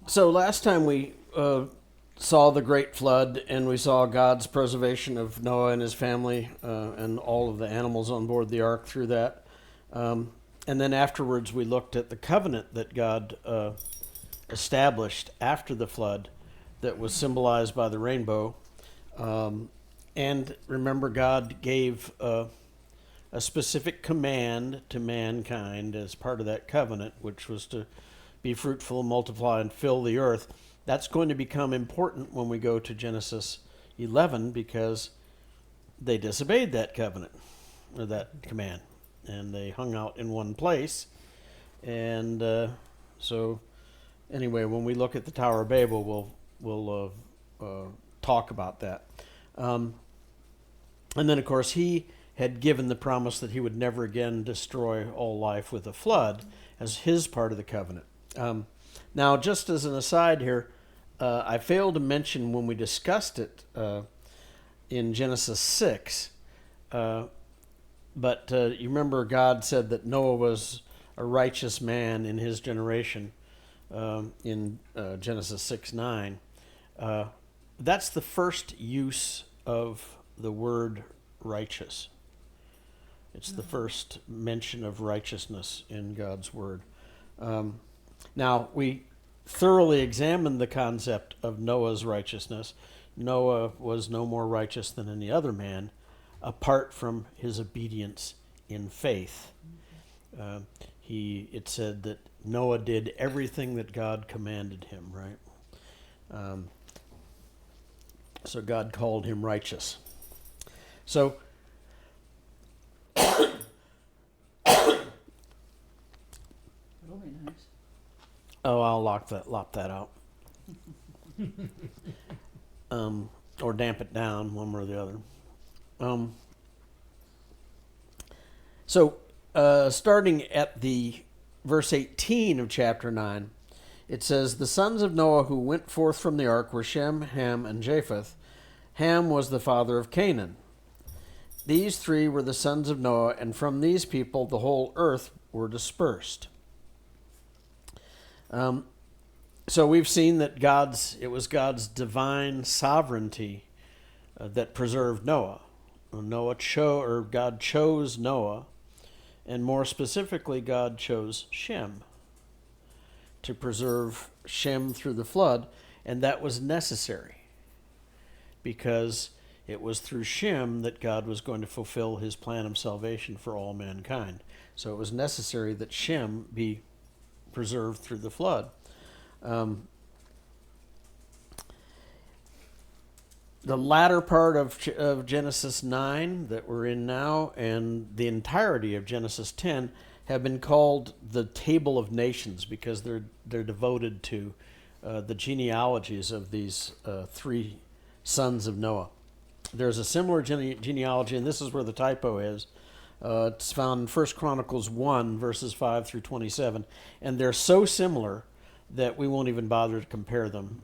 So last time we saw the great flood, and we saw God's preservation of Noah and his family and all of the animals on board the ark through that. And then afterwards, we looked at the covenant that God established after the flood that was symbolized by the rainbow. And remember, God gave a specific command to mankind as part of that covenant, which was to be fruitful, multiply, and fill the earth. That's going to become important when we go to Genesis 11 because they disobeyed that covenant, or that command, and they hung out in one place. And so, anyway, when we look at the Tower of Babel, we'll talk about that. And then, of course, he had given the promise that he would never again destroy all life with a flood as his part of the covenant. Now, just as an aside here, I failed to mention when we discussed it in Genesis 6, but you remember God said that Noah was a righteous man in his generation in Genesis 6:9. That's the first use of the word righteous. It's the first mention of righteousness in God's word. Now, we thoroughly examined the concept of Noah's righteousness. Noah was no more righteous than any other man, apart from his obedience in faith. It said that Noah did everything that God commanded him, right? So God called him righteous. So Really nice. oh, I'll lop that out, or damp it down, one way or the other. So, starting at the verse 18 of chapter 9, it says, "The sons of Noah who went forth from the ark were Shem, Ham, and Japheth. Ham was the father of Canaan. These three were the sons of Noah, and from these people the whole earth were dispersed." So we've seen that it was God's divine sovereignty that preserved Noah. God chose Noah, and more specifically, God chose Shem to preserve Shem through the flood, and that was necessary because it was through Shem that God was going to fulfill his plan of salvation for all mankind. So it was necessary that Shem be preserved through the flood. The latter part of Genesis 9 that we're in now and the entirety of Genesis 10 have been called the Table of Nations because they're devoted to the genealogies of these three sons of Noah. There's a similar genealogy, and this is where the typo is. It's found in 1 Chronicles 1, verses 5 through 27, and they're so similar that we won't even bother to compare them.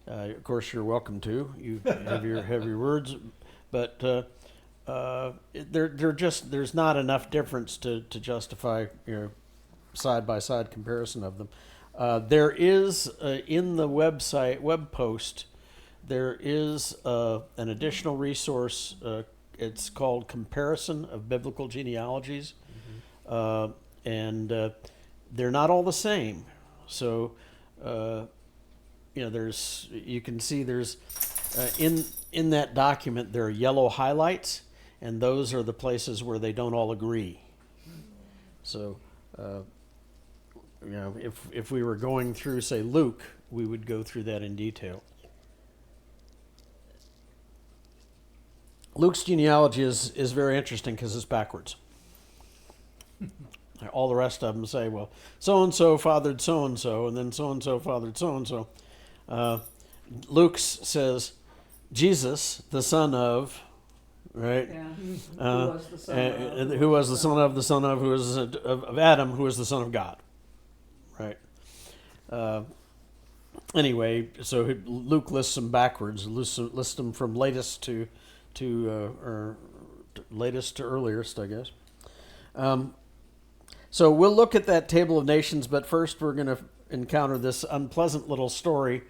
Of course, you're welcome to. You have your words, but there's not enough difference to justify side by side comparison of them. There is in the web post. There is an additional resource. It's called Comparison of Biblical Genealogies, and they're not all the same. So, you can see there's in that document there are yellow highlights, and those are the places where they don't all agree. So, if we were going through, say, Luke, we would go through that in detail. Luke's genealogy is very interesting because it's backwards. All the rest of them say, well, so-and-so fathered so-and-so, and then so-and-so fathered so-and-so. Luke's says, Jesus, the son of, right? Yeah. Who was the son of? Who was the son of, who was of Adam, who was the son of God, right? Anyway, so Luke lists them backwards, lists them from latest to latest to earliest, I guess. So we'll look at that table of nations, but first we're going to encounter this unpleasant little story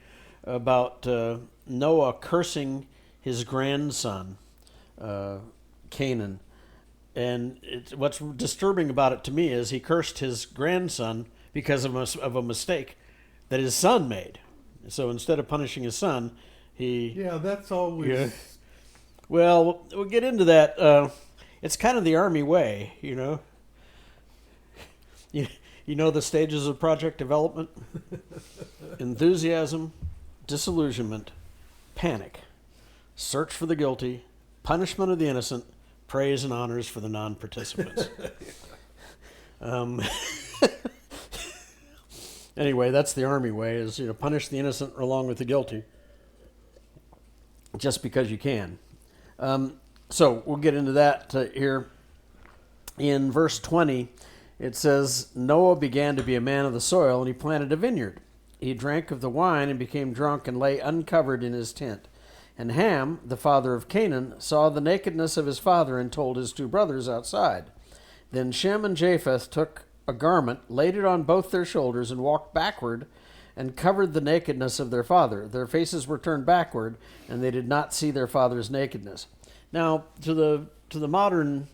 about Noah cursing his grandson, Canaan. And what's disturbing about it to me is he cursed his grandson because of a mistake that his son made. So instead of punishing his son, that's always. Yeah. Well, we'll get into that. It's kind of the Army way, you know. You know the stages of project development? Enthusiasm, disillusionment, panic, search for the guilty, punishment of the innocent, praise and honors for the non-participants. Anyway, that's the Army way, is, punish the innocent along with the guilty just because you can. So we'll get into that here. In verse 20, it says, Noah began to be a man of the soil, and he planted a vineyard. He drank of the wine and became drunk and lay uncovered in his tent. And Ham, the father of Canaan, saw the nakedness of his father and told his two brothers outside. Then Shem and Japheth took a garment, laid it on both their shoulders, and walked backward and covered the nakedness of their father. Their faces were turned backward, and they did not see their father's nakedness. Now, to the modern,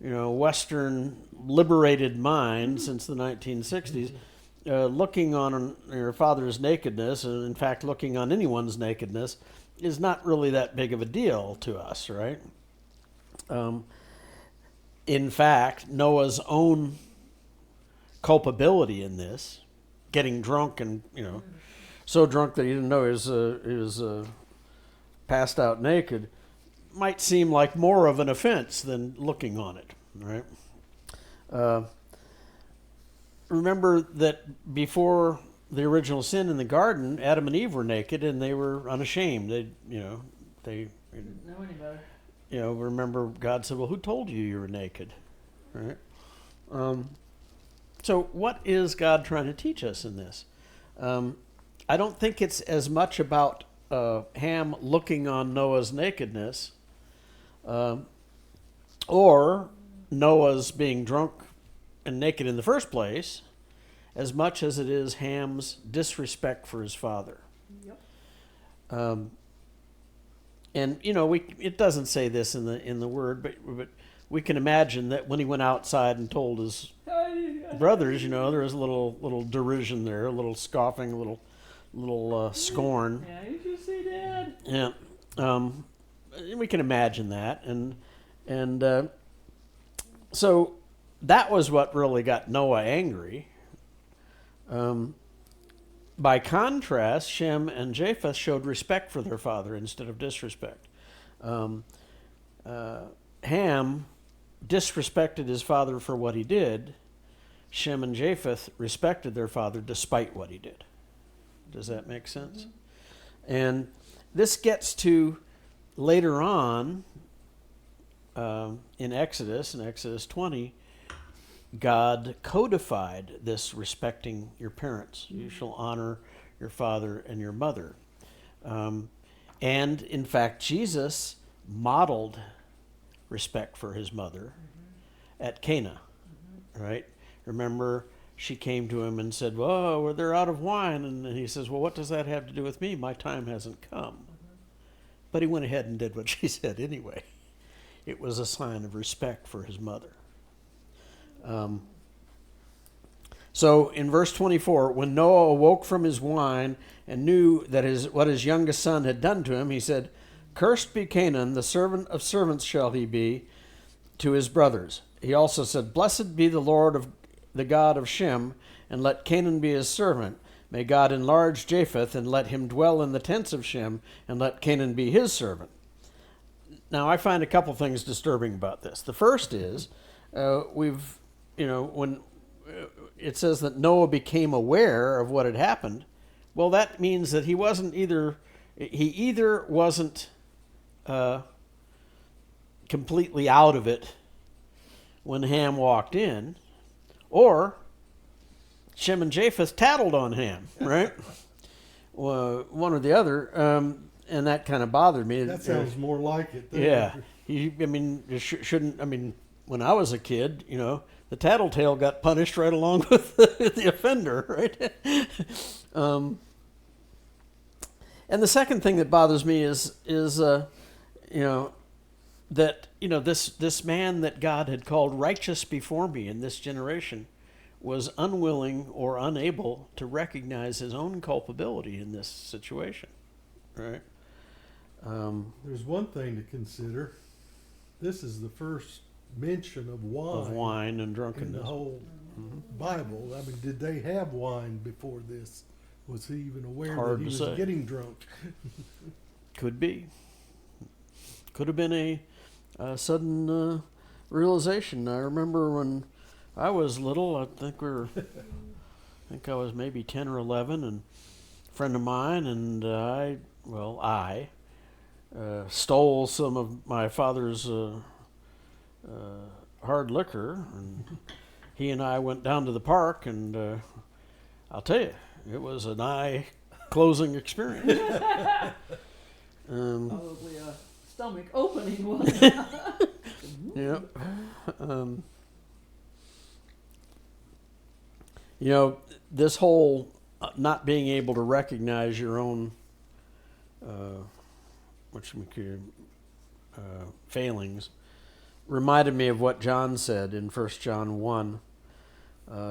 Western liberated mind since the 1960s, looking on your father's nakedness, and in fact looking on anyone's nakedness, is not really that big of a deal to us, right? In fact, Noah's own culpability in this, getting drunk and, so drunk that he didn't know he was passed out naked, might seem like more of an offense than looking on it, right? Remember that before the original sin in the garden, Adam and Eve were naked and they were unashamed. They Didn't know any better. Remember God said, well, who told you were naked, right? So what is God trying to teach us in this? I don't think it's as much about Ham looking on Noah's nakedness or Noah's being drunk and naked in the first place, as much as it is Ham's disrespect for his father. Yep. And it doesn't say this in the word, but we can imagine that when he went outside and told his brothers, there was a little derision there, a little scoffing, a little scorn. Yeah, you should see Dad. Yeah. We can imagine that, and so that was what really got Noah angry. By contrast, Shem and Japheth showed respect for their father instead of disrespect. Ham disrespected his father for what he did. Shem and Japheth respected their father despite what he did. Does that make sense? Mm-hmm. And this gets to later on in Exodus 20, God codified this respecting your parents. You shall honor your father and your mother. And in fact, Jesus modeled respect for his mother at Canaan, right? Remember, she came to him and said, well, they're out of wine. And he says, well, what does that have to do with me? My time hasn't come. But he went ahead and did what she said anyway. It was a sign of respect for his mother. So in verse 24, when Noah awoke from his wine and knew that what his youngest son had done to him, he said, cursed be Canaan, the servant of servants shall he be to his brothers. He also said, blessed be the Lord of the God of Shem, and let Canaan be his servant. May God enlarge Japheth, and let him dwell in the tents of Shem, and let Canaan be his servant. Now, I find a couple things disturbing about this. The first is, when it says that Noah became aware of what had happened, well, that means that he either wasn't completely out of it when Ham walked in, or Shem and Japheth tattled on Ham, right? Well, one or the other, and that kind of bothered me. That sounds more like it. Yeah, shouldn't. when I was a kid, the tattletale got punished right along with the offender, right? And the second thing that bothers me is that this man that God had called righteous before me in this generation was unwilling or unable to recognize his own culpability in this situation, right? There's one thing to consider. This is the first mention of wine And in drunkenness. the whole Bible. I mean, did they have wine before this? Was he even aware Hard that he to was say. getting drunk? Could be. Could have been a sudden realization. I remember when I was little. I think I was maybe 10 or 11, and a friend of mine and I stole some of my father's hard liquor, and he and I went down to the park, and I'll tell you, it was an eye-closing experience. Probably a stomach opening one. Yeah. This whole not being able to recognize your own failings reminded me of what John said in 1 John 1.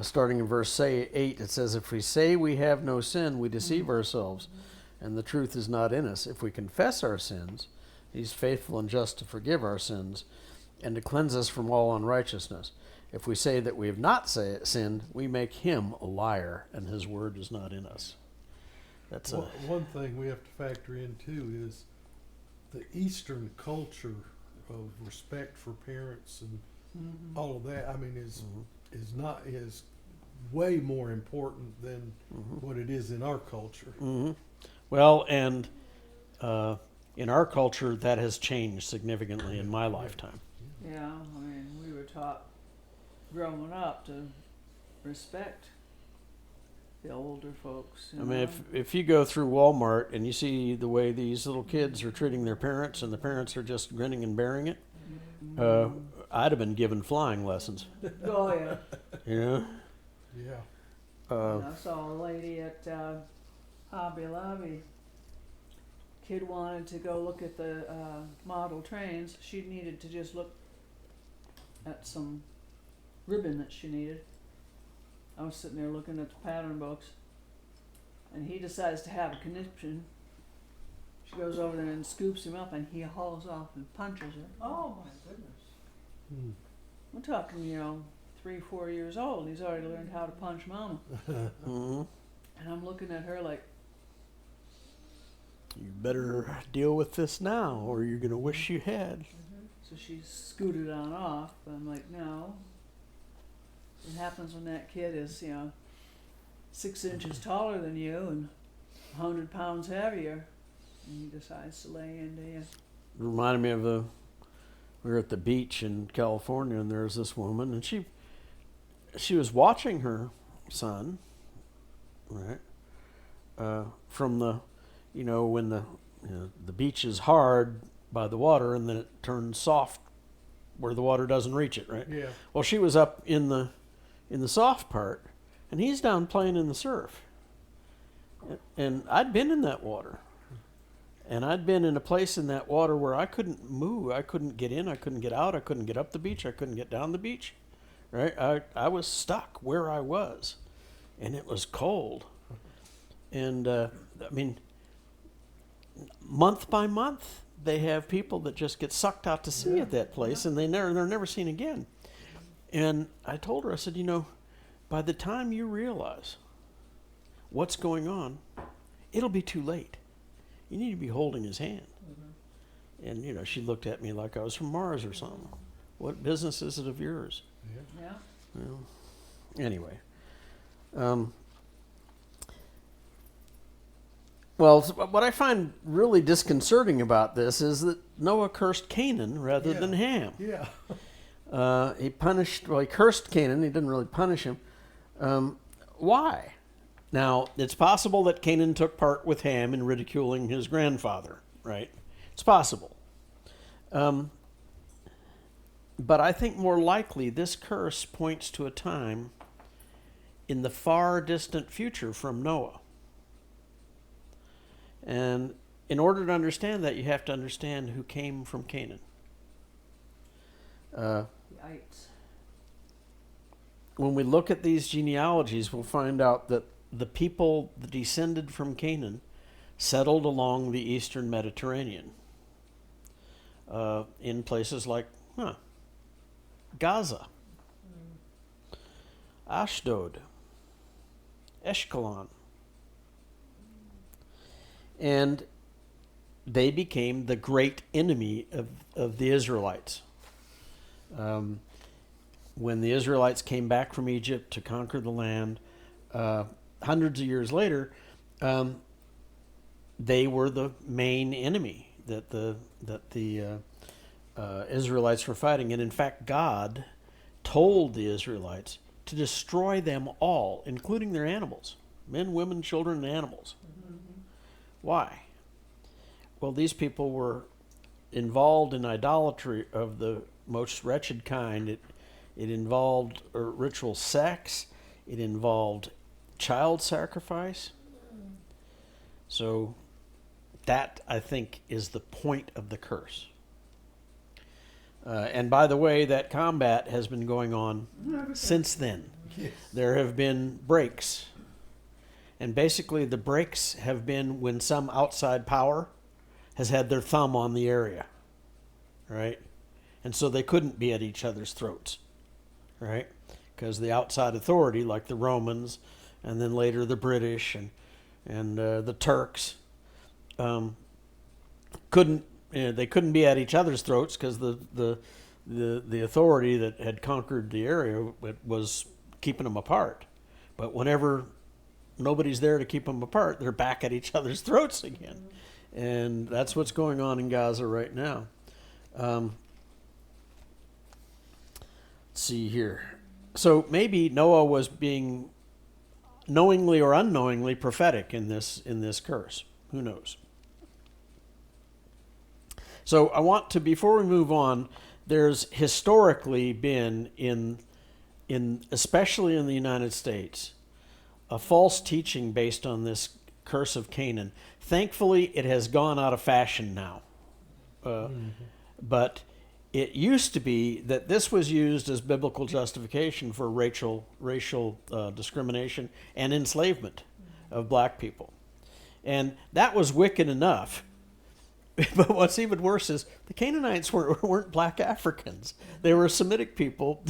Starting in verse 8, it says, "If we say we have no sin, we deceive ourselves, and the truth is not in us. If we confess our sins, he's faithful and just to forgive our sins and to cleanse us from all unrighteousness. If we say that we have not sinned, we make him a liar, and his word is not in us." That's one thing we have to factor in too is the Eastern culture of respect for parents and all of that. I mean, is way more important than what it is in our culture. Well, and in our culture, that has changed significantly in my lifetime. Yeah, I mean, we were taught growing up to respect the older folks. I mean, if you go through Walmart and you see the way these little kids are treating their parents, and the parents are just grinning and bearing it, I'd have been given flying lessons. Oh yeah. Yeah. I saw a lady at Hobby Lobby. Kid wanted to go look at the model trains. She needed to just look at some ribbon that she needed. I was sitting there looking at the pattern books, and he decides to have a conniption. She goes over there and scoops him up, and he hauls off and punches her. Oh my goodness. We're talking, 3-4 years old. He's already learned how to punch mama. And I'm looking at her like, you better deal with this now, or you're going to wish you had. So she scooted on off. But I'm like, no. It happens when that kid is, 6 inches taller than you and 100 pounds heavier, and he decides to lay into you. It reminded me of we were at the beach in California, and there was this woman, and she was watching her son, right, from the, when the beach is hard by the water, and then it turns soft where the water doesn't reach it, right? Yeah. Well, she was up in the soft part, and he's down playing in the surf. And I'd been in that water. And I'd been in a place in that water where I couldn't move. I couldn't get in. I couldn't get out. I couldn't get up the beach. I couldn't get down the beach. Right? I was stuck where I was. And it was cold. And, month by month, they have people that just get sucked out to sea at that place, and they're never seen again. And I told her, I said, by the time you realize what's going on, it'll be too late. You need to be holding his hand. And, she looked at me like I was from Mars or something. What business is it of yours? Yeah. Well, anyway. What I find really disconcerting about this is that Noah cursed Canaan rather than Ham. Yeah. He cursed Canaan. He didn't really punish him. Why? Now, it's possible that Canaan took part with Ham in ridiculing his grandfather, right? It's possible. But I think more likely this curse points to a time in the far distant future from Noah. And in order to understand that, you have to understand who came from Canaan. Yikes. When we look at these genealogies, we'll find out that the people that descended from Canaan settled along the eastern Mediterranean in places like Gaza, Ashdod, Eshkelon. And they became the great enemy of the Israelites. When the Israelites came back from Egypt to conquer the land, hundreds of years later, they were the main enemy that the Israelites were fighting. And in fact, God told the Israelites to destroy them all, including their animals, men, women, children, and animals. Why? Well, these people were involved in idolatry of the most wretched kind. It involved ritual sex. It involved child sacrifice. So that, I think, is the point of the curse. And by the way, that combat has been going on since then. Yes. There have been breaks. And basically the breaks have been when some outside power has had their thumb on the area, right? And so they couldn't be at each other's throats, right? Because the outside authority, like the Romans, and then later the British and the Turks, couldn't be at each other's throats because the authority that had conquered the area was keeping them apart. But whenever nobody's there to keep them apart, they're back at each other's throats again. And that's what's going on in Gaza right now. Let's see here. So maybe Noah was being knowingly or unknowingly prophetic in this curse. Who knows? So I want to, before we move on, there's historically been in especially in the United States, a false teaching based on this curse of Canaan. Thankfully, it has gone out of fashion now. But it used to be that this was used as biblical justification for racial discrimination and enslavement of black people. And that was wicked enough. But what's even worse is the Canaanites weren't black Africans. They were Semitic people.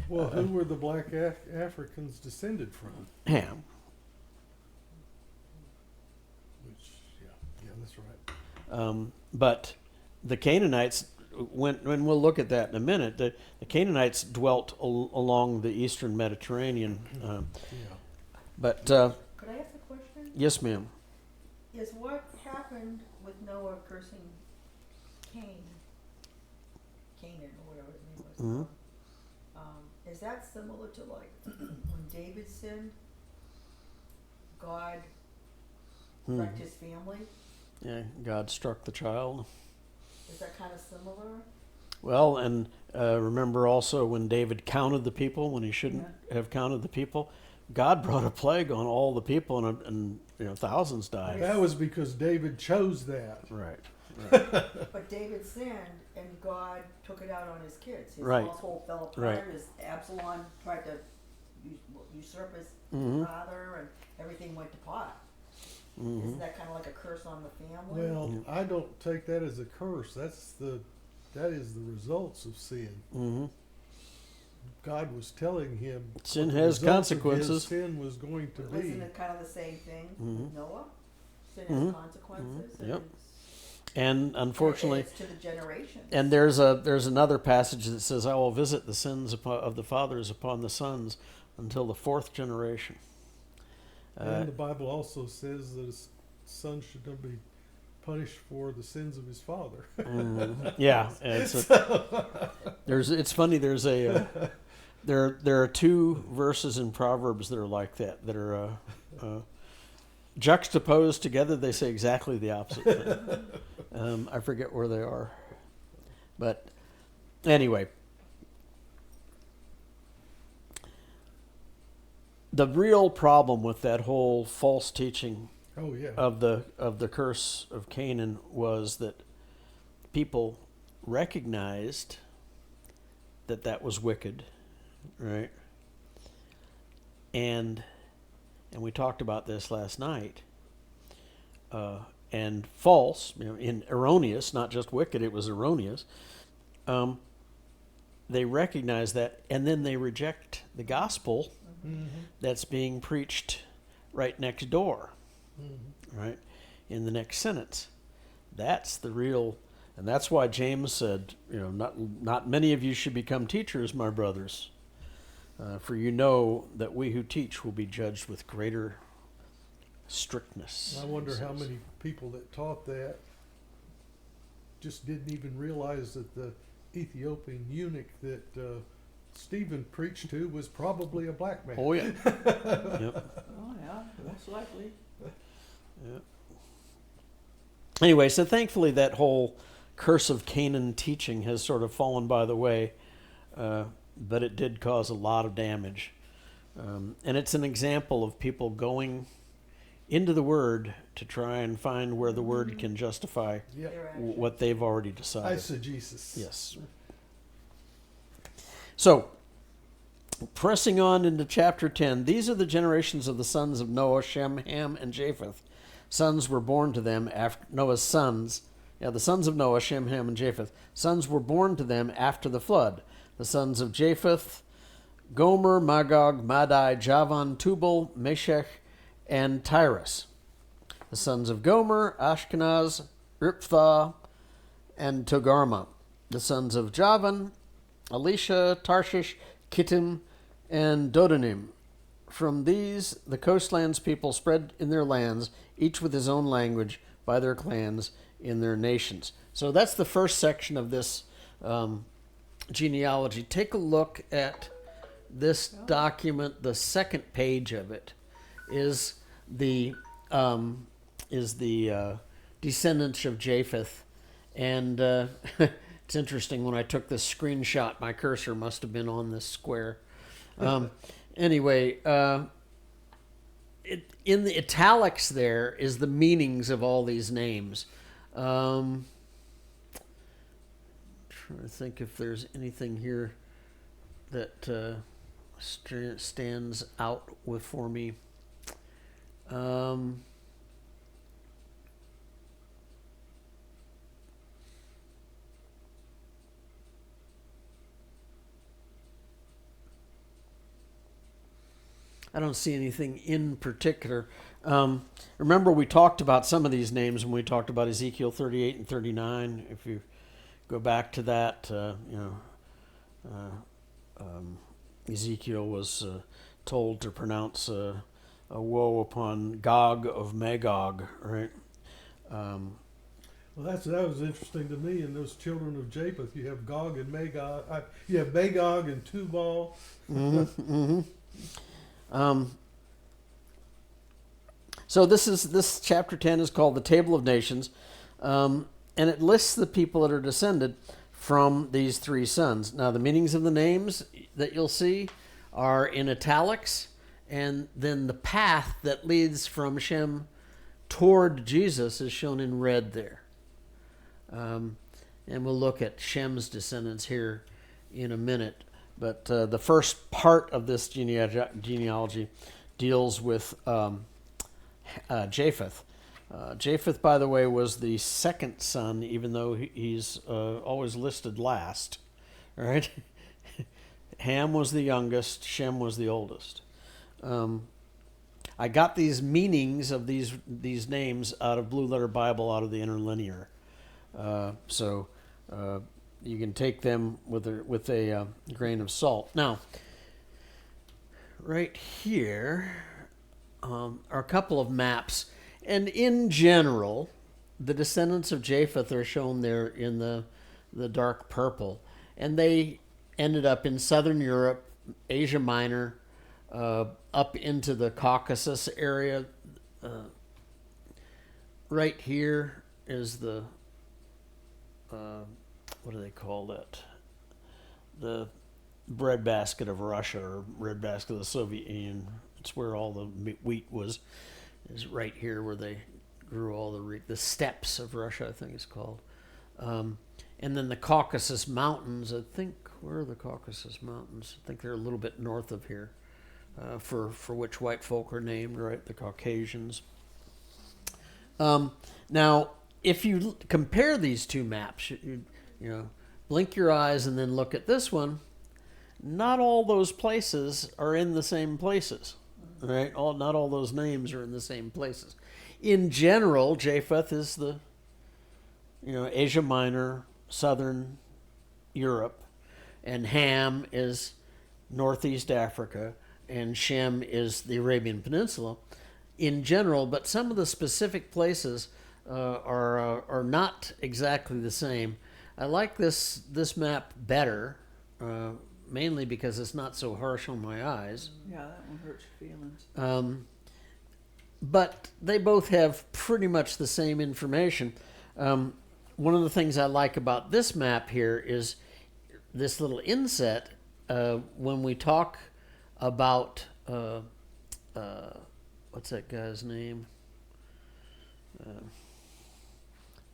Well, who were the black Africans descended from? Ham. Which, yeah, that's right. But the Canaanites, when we'll look at that in a minute, the Canaanites dwelt along the eastern Mediterranean. But Could I ask a question? yes, ma'am. Is what happened with Noah cursing Canaan, or whatever his name was, is that similar to like when David sinned, God wrecked his family? Yeah, God struck the child. Is that kind of similar? Well, and remember also when David counted the people when he shouldn't have counted the people, God brought a plague on all the people, and thousands died. That was because David chose that. Right. But David sinned, and God took it out on his kids. His Right. household fell apart. Right. His Absalom tried to usurp his father, and everything went to pot. Isn't that kind of like a curse on the family? Well, I don't take that as a curse. That is the results of sin. Mm-hmm. God was telling him Sin what the has result of consequences. his sin was going to be. Wasn't it kind of the same thing with Noah? Sin has consequences. And Yep. it's- And unfortunately, it's to the generations. and there's another passage that says, "I will visit the sins of the fathers upon the sons until the fourth generation." And the Bible also says that a son should not be punished for the sins of his father. Yeah, it's funny. There's there are two verses in Proverbs that are like that are juxtaposed together. They say exactly the opposite thing. I forget where they are. But anyway, the real problem with that whole false teaching Oh yeah. of the curse of Canaan was that people recognized that that was wicked, right? And we talked about this last night. And false, in erroneous, not just wicked, it was erroneous. They recognize that, and then they reject the gospel that's being preached right next door, right, in the next sentence. That's the real, and that's why James said, not many of you should become teachers, my brothers, for you know that we who teach will be judged with greater strictness. I wonder how many people that taught that just didn't even realize that the Ethiopian eunuch that Stephen preached to was probably a black man. Oh yeah. Yep. Oh yeah, most likely. Yep. Anyway, so thankfully that whole curse of Canaan teaching has sort of fallen by the way, but it did cause a lot of damage. And it's an example of people going into the Word to try and find where the Word can justify Yep. Their actions. what they've already decided. Eisegesis. Yes. So, pressing on into chapter 10, these are the generations of the sons of Noah, Shem, Ham, and Japheth. Sons were born to them after Noah's sons. Yeah, the sons of Noah, Shem, Ham, and Japheth. Sons were born to them after the flood. The sons of Japheth, Gomer, Magog, Madai, Javan, Tubal, Meshech, and Tyrus. The sons of Gomer, Ashkenaz, Riphtah, and Togarmah. The sons of Javan, Elisha, Tarshish, Kittim, and Dodanim. From these, the coastlands people spread in their lands, each with his own language, by their clans in their nations. So that's the first section of this genealogy. Take a look at this document. The second page of it is the descendants of Japheth, and it's interesting. When I took this screenshot, my cursor must have been on this square. Anyway, in the italics there is the meanings of all these names. Trying to think if there's anything here that stands out for me. I don't see anything in particular. Remember, we talked about some of these names when we talked about Ezekiel 38 and 39. If you go back to that, Ezekiel was told to pronounce a woe upon Gog of Magog, right? Well, that was interesting to me. In those children of Japheth, you have Gog and Magog. You have Magog and Tubal. So this chapter 10 is called the Table of Nations, and it lists the people that are descended from these three sons. Now, the meanings of the names that you'll see are in italics, and then the path that leads from Shem toward Jesus is shown in red there. And we'll look at Shem's descendants here in a minute. But the first part of this genealogy deals with Japheth. Japheth, by the way, was the second son, even though he's always listed last. All right? Ham was the youngest. Shem was the oldest. I got these meanings of these names out of Blue Letter Bible, out of the Interlinear. So you can take them with a grain of salt. Now, right here are a couple of maps, and in general, the descendants of Japheth are shown there in the dark purple, and they ended up in southern Europe, Asia Minor, up into the Caucasus area. Right here is the what do they call that? The breadbasket of Russia, or breadbasket of the Soviet Union. It's where all the wheat was. Is right here where they grew all the steppes of Russia, I think it's called. And then the Caucasus Mountains. I think where are the Caucasus Mountains? I think they're a little bit north of here, for which white folk are named, right? The Caucasians. Now, if you compare these two maps, you know, blink your eyes and then look at this one. Not all those places are in the same places, right? Not all those names are in the same places. In general, Japheth is the, Asia Minor, southern Europe, and Ham is northeast Africa, and Shem is the Arabian Peninsula. In general, but some of the specific places are not exactly the same. I like this map better. Mainly because it's not so harsh on my eyes. Yeah, that one hurts your feelings. But they both have pretty much the same information. One of the things I like about this map here is this little inset. When we talk about what's that guy's name?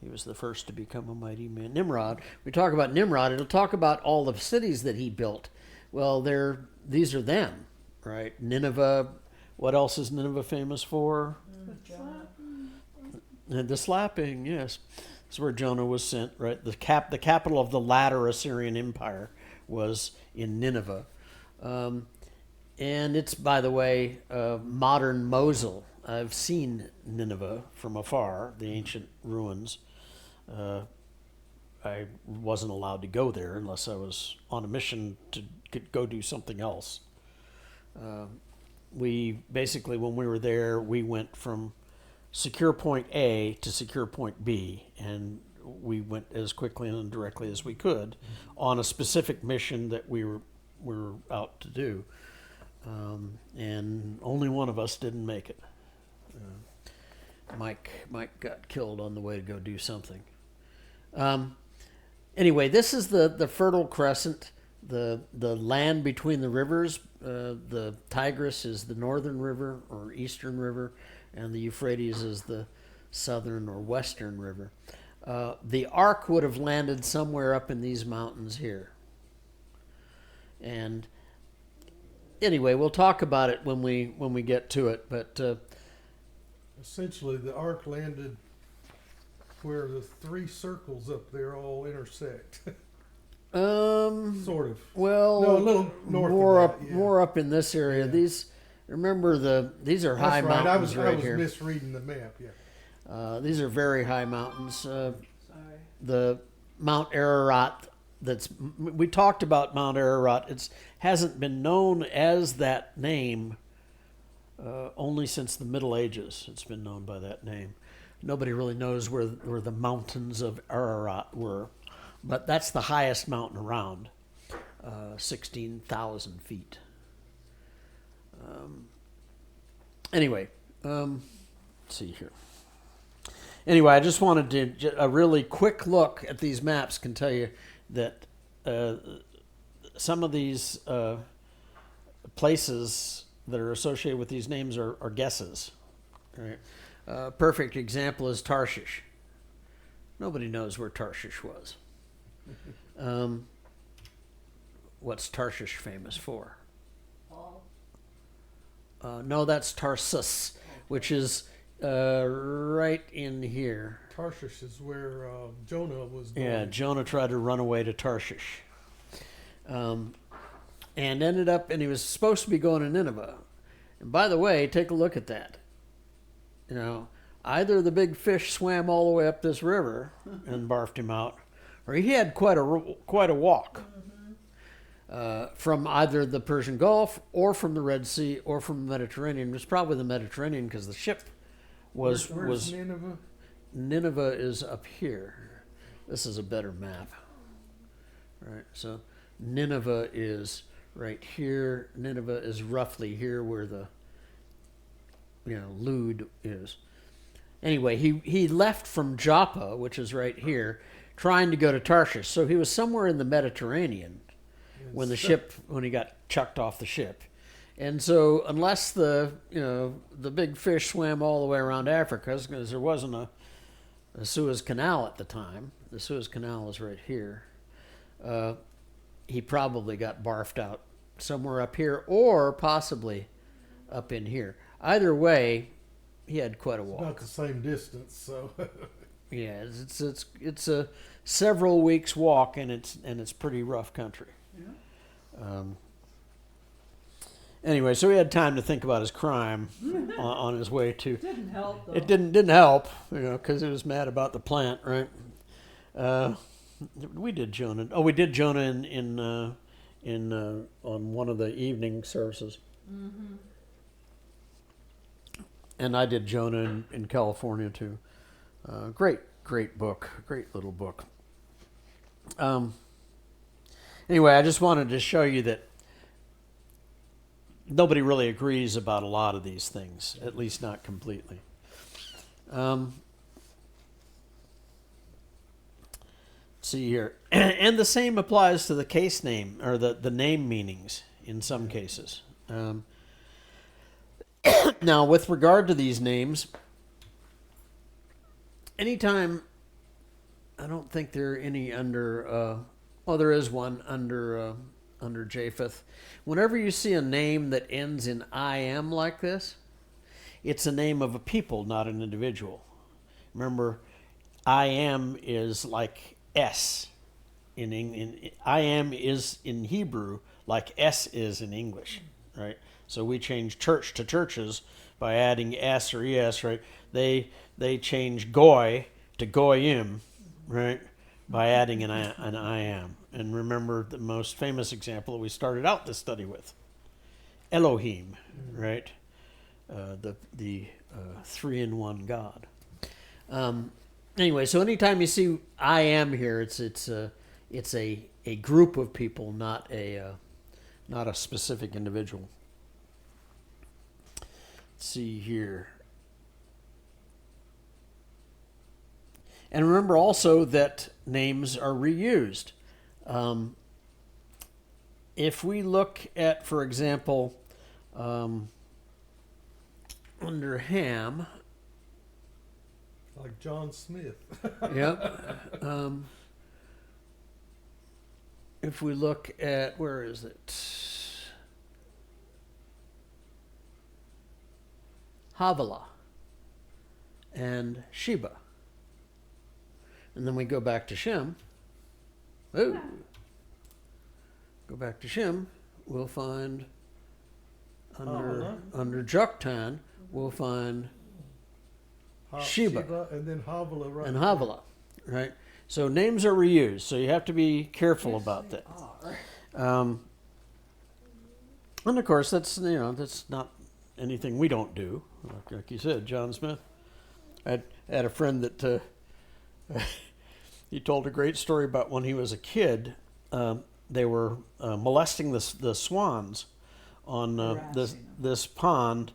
He was the first to become a mighty man. Nimrod. We talk about Nimrod. It'll talk about all the cities that he built. Well, these are them, right? Nineveh. What else is Nineveh famous for? The slapping, yes. That's where Jonah was sent, right? The capital of the latter Assyrian Empire was in Nineveh. And it's, by the way, modern Mosul. I've seen Nineveh from afar, the ancient ruins. I wasn't allowed to go there unless I was on a mission to go do something else. We basically, when we were there, we went from secure point A to secure point B, and we went as quickly and directly as we could on a specific mission that we were out to do. And only one of us didn't make it. Mike got killed on the way to go do something. Anyway, this is the Fertile Crescent, the land between the rivers. The Tigris is the northern river or eastern river, and the Euphrates is the southern or western river. The ark would have landed somewhere up in these mountains here. And anyway, we'll talk about it when we get to it, but essentially the ark landed where the three circles up there all intersect. Sort of. Well, no, a little north more of up, that, yeah. more up in this area. Yeah. These are high That's right. mountains I right was here. misreading the map. Yeah. These are very high mountains. Sorry. The Mount Ararat. We talked about Mount Ararat. It hasn't been known as that name only since the Middle Ages. It's been known by that name. Nobody really knows where the mountains of Ararat were, but that's the highest mountain around, 16,000 feet. Anyway, let's see here. Anyway, I just wanted to a really quick look at these maps can tell you that some of these places that are associated with these names are guesses. Right? Perfect example is Tarshish. Nobody knows where Tarshish was. What's Tarshish famous for? No, that's Tarsus, which is right in here. Tarshish is where Jonah was going. Yeah, Jonah tried to run away to Tarshish. And ended up, and he was supposed to be going to Nineveh. And by the way, take a look at that. Either the big fish swam all the way up this river and barfed him out, or he had quite a walk from either the Persian Gulf or from the Red Sea or from the Mediterranean. It was probably the Mediterranean because the ship Where's was Nineveh? Nineveh is up here. This is a better map. Right, so Nineveh is right here. Nineveh is roughly here where the Lud is. Anyway, he left from Joppa, which is right here, trying to go to Tarshish. So he was somewhere in the Mediterranean when he got chucked off the ship. And so unless the big fish swam all the way around Africa, because there wasn't a Suez Canal at the time. The Suez Canal is right here. He probably got barfed out somewhere up here or possibly up in here. Either way, he had quite a walk. About the same distance, so. Yeah, it's a several weeks walk, and it's pretty rough country. Yeah. Anyway, so he had time to think about his crime on his way to. Didn't help though. It didn't help, because he was mad about the plant, right? We did Jonah. Oh, we did Jonah in on one of the evening services. Mm-hmm. And I did Jonah in California too. Great book, great little book. Anyway, I just wanted to show you that nobody really agrees about a lot of these things, at least not completely. Let's see here. And the same applies to the case name, or the name meanings in some cases. Now, with regard to these names, anytime, I don't think there are any under, there is one under Japheth. Whenever you see a name that ends in I am like this, it's a name of a people, not an individual. Remember, I am is like S. I am is in Hebrew like S is in English, right? So we change church to churches by adding S or ES, right? They change goy to goyim, right? By adding an I am. And remember the most famous example that we started out this study with, Elohim, right? The three-in-one God. Anyway, so anytime you see I am here, it's a group of people, not a specific individual. Let's see here. And remember also that names are reused. If we look at, for example, under Ham. Like John Smith. Yep. If we look at, where is it? Havilah and Sheba. And then we go back to Shem. Ooh. Go back to Shem. We'll find under Joktan, we'll find Sheba and then Havilah, right? and Havilah, right? So names are reused, so you have to be careful about that. And of course, that's not anything we don't do. Like you said, John Smith. I had a friend that he told a great story about when he was a kid. They were molesting the swans on this pond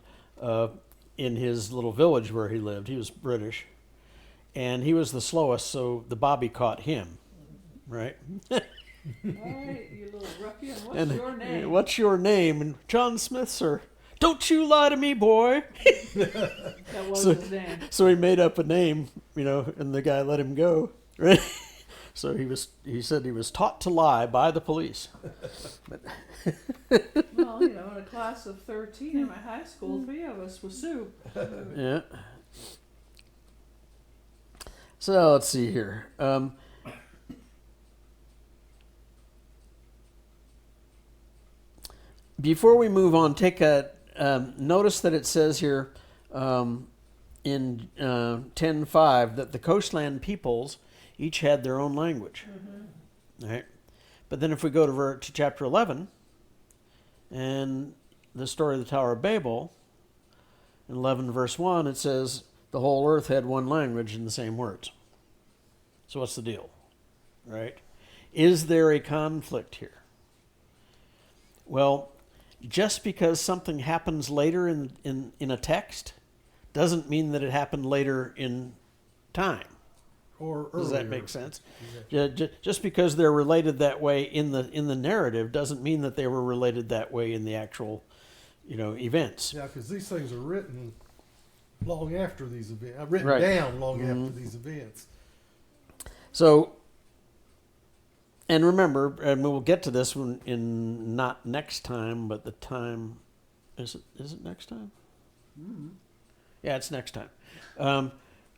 in his little village where he lived. He was British, and he was the slowest, so the bobby caught him, right? All right, you little ruffian. What's your name? What's your name? And John Smith, sir. Don't you lie to me, boy. That was his name. So he made up a name, and the guy let him go, right? So he said he was taught to lie by the police. But Well, in a class of 13 in my high school, 3 of us was soup. yeah. So let's see here. Before we move on, take a notice that it says here in 10:5 that the coastland peoples each had their own language. Mm-hmm. Right? But then if we go to chapter 11 and the story of the Tower of Babel, in 11 verse 1, it says the whole earth had one language and the same words. So what's the deal? Right? Is there a conflict here? Well, just because something happens later in a text doesn't mean that it happened later in time. or Does that earlier. make sense? Yeah. Just because they're related that way in the narrative doesn't mean that they were related that way in the actual, events. Yeah, because these things are written long after these events. Written Right. down long after these events. So, and remember, and we'll get to this one in not next time, but the time is it next time? Yeah, it's next time.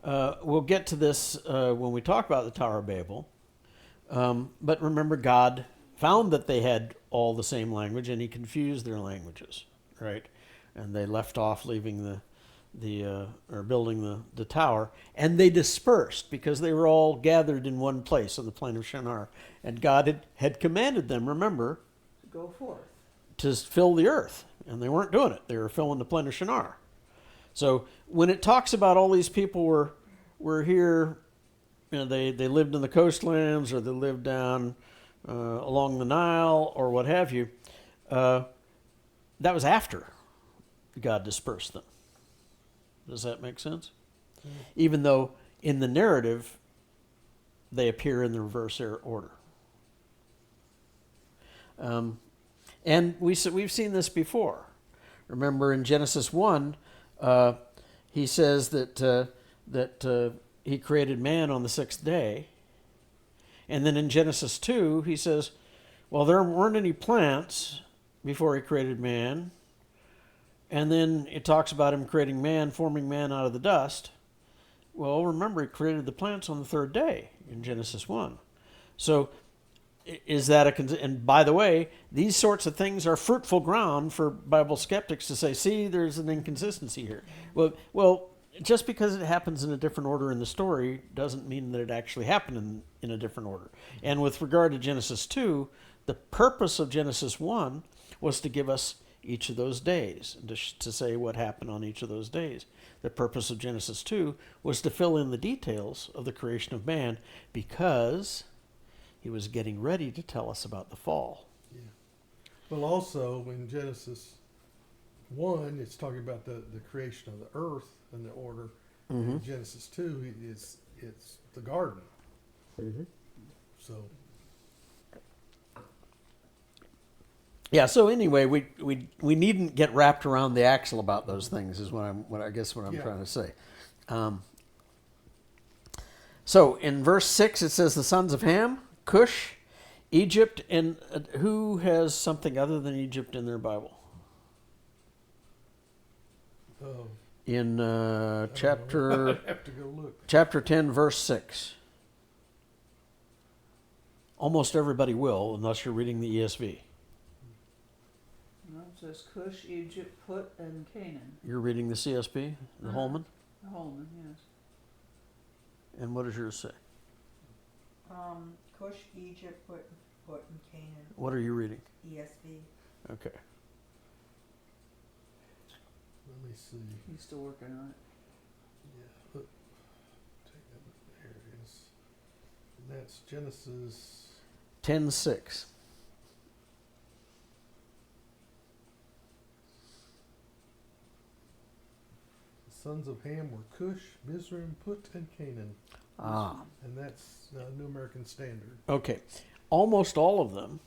We'll get to this when we talk about the Tower of Babel. But remember, God found that they had all the same language, and He confused their languages, right? And they left off leaving or building the tower, and they dispersed because they were all gathered in one place on the plain of Shinar. And God had commanded them, remember, Go forth. to fill the earth, and they weren't doing it. They were filling the plain of Shinar. So when it talks about all these people were here, they lived in the coastlands, or they lived down along the Nile, or what have you, that was after God dispersed them. Does that make sense? Even though in the narrative they appear in the reverse order. And we've seen this before. Remember in Genesis 1, he says that he created man on the sixth day. And then in Genesis 2, he says, well, there weren't any plants before he created man. And then it talks about him creating man, forming man out of the dust. Well, remember, he created the plants on the third day in Genesis 1. So is that and by the way, these sorts of things are fruitful ground for Bible skeptics to say, see, there's an inconsistency here. Well, just because it happens in a different order in the story doesn't mean that it actually happened in a different order. And with regard to Genesis 2, the purpose of Genesis 1 was to give us each of those days, and to say what happened on each of those days. The purpose of Genesis 2 was to fill in the details of the creation of man, because he was getting ready to tell us about the fall. Yeah. Well, also in Genesis 1, it's talking about the creation of the earth and the order. Mm-hmm. In Genesis 2, it's the garden. Mm-hmm. So yeah. So anyway, we needn't get wrapped around the axle about those things. Is what I'm Yeah. trying to say. So in verse 6, it says the sons of Ham, Cush, Egypt, and who has something other than Egypt in their Bible? In chapter I have to go look. chapter 10, verse 6. Almost everybody will, unless you're reading the ESV. No, it says Cush, Egypt, Put, and Canaan. You're reading the CSB, the Holman. Holman, yes. And what does yours say? Cush, Egypt, Put, and Canaan. What are you reading? ESV. Okay. Let me see. He's still working on it. Yeah, look. Take that look. There it is. And that's Genesis. 10:6. The sons of Ham were Cush, Mizraim, Put, and Canaan. Ah. And that's New American Standard. Okay. Almost all of them.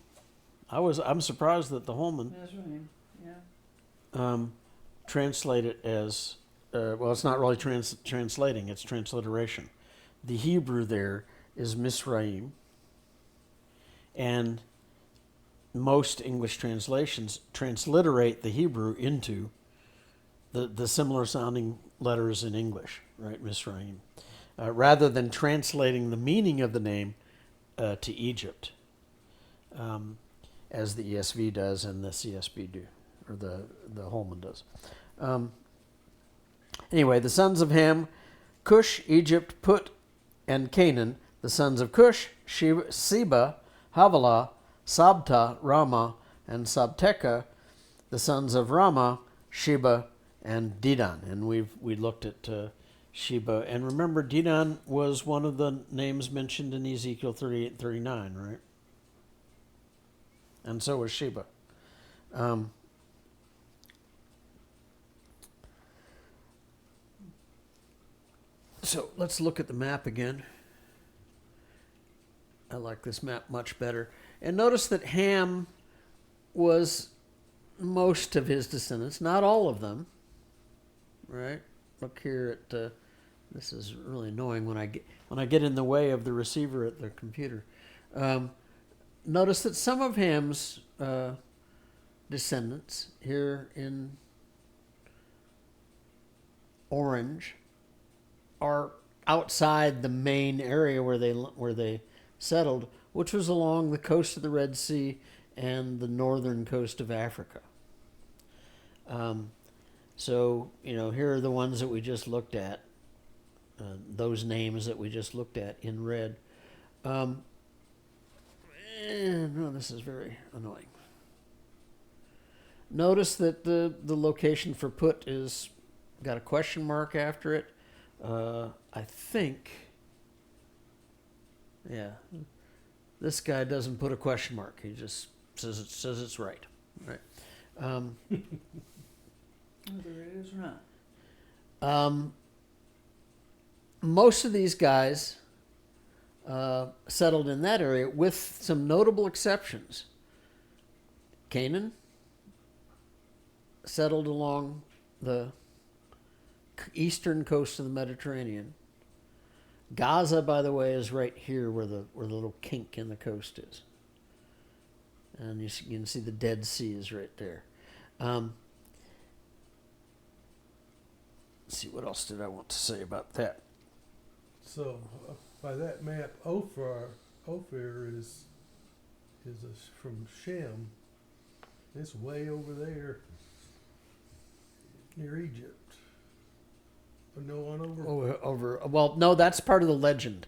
I'm surprised that the Holman Mizraim, yeah. translate it as well. It's not really translating; it's transliteration. The Hebrew there is Misraim, and most English translations transliterate the Hebrew into the similar sounding letters in English, right? Misraim, rather than translating the meaning of the name to Egypt, as the ESV does and the CSB do, or the Holman does. Anyway, the sons of Ham, Cush, Egypt, Put, and Canaan. The sons of Cush, Seba, Havilah, Sabta, Rama, and Sabteka. The sons of Rama, Sheba, and Dedan. And we looked at Sheba. And remember, Dedan was one of the names mentioned in Ezekiel 38 and 39, right? And so was Sheba. So let's look at the map again. I like this map much better. And notice that Ham was most of his descendants, not all of them. Right? Look here at this is really annoying when I get in the way of the receiver at the computer. Notice that some of Ham's descendants here in orange are outside the main area where they settled, which was along the coast of the Red Sea and the northern coast of Africa. So, here are the ones that we just looked at, those names that we just looked at in red. No, this is very annoying. Notice that the location for put is got a question mark after it. I think, yeah, this guy doesn't put a question mark. He just says it's right. Right. Whether it is or not. Most of these guys settled in that area, with some notable exceptions. Canaan settled along the eastern coast of the Mediterranean. Gaza, by the way, is right here where the little kink in the coast is. And you can see the Dead Sea is right there. Let's see, what else did I want to say about that? So, by that map, Ophir is from Shem. It's way over there near Egypt. No one over. Well, no, that's part of the legend.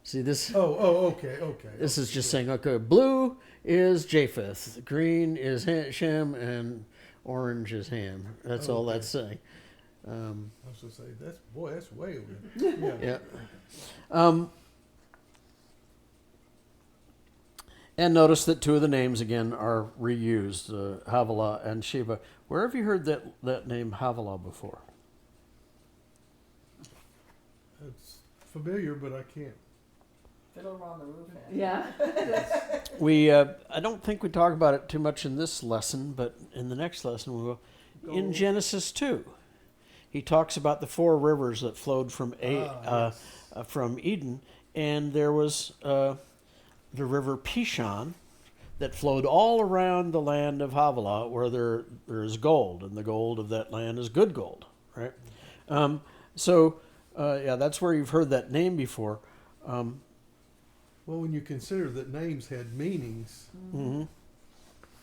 See this? Okay. This is just saying, okay, blue is Japheth, green is Shem, and orange is Ham. That's all that's saying. I was gonna say that's way over there. Yeah. And notice that two of the names again are reused, Havilah and Sheba. Where have you heard that name Havilah before? It's familiar, but I can't. Fiddler on the Roof. Yeah. I don't think we talk about it too much in this lesson, but in the next lesson we will. In Genesis 2, he talks about the four rivers that flowed from from Eden, and there was the river Pishon that flowed all around the land of Havilah, where there is gold, and the gold of that land is good gold, right? That's where you've heard that name before. Well, when you consider that names had meanings, Mm-hmm.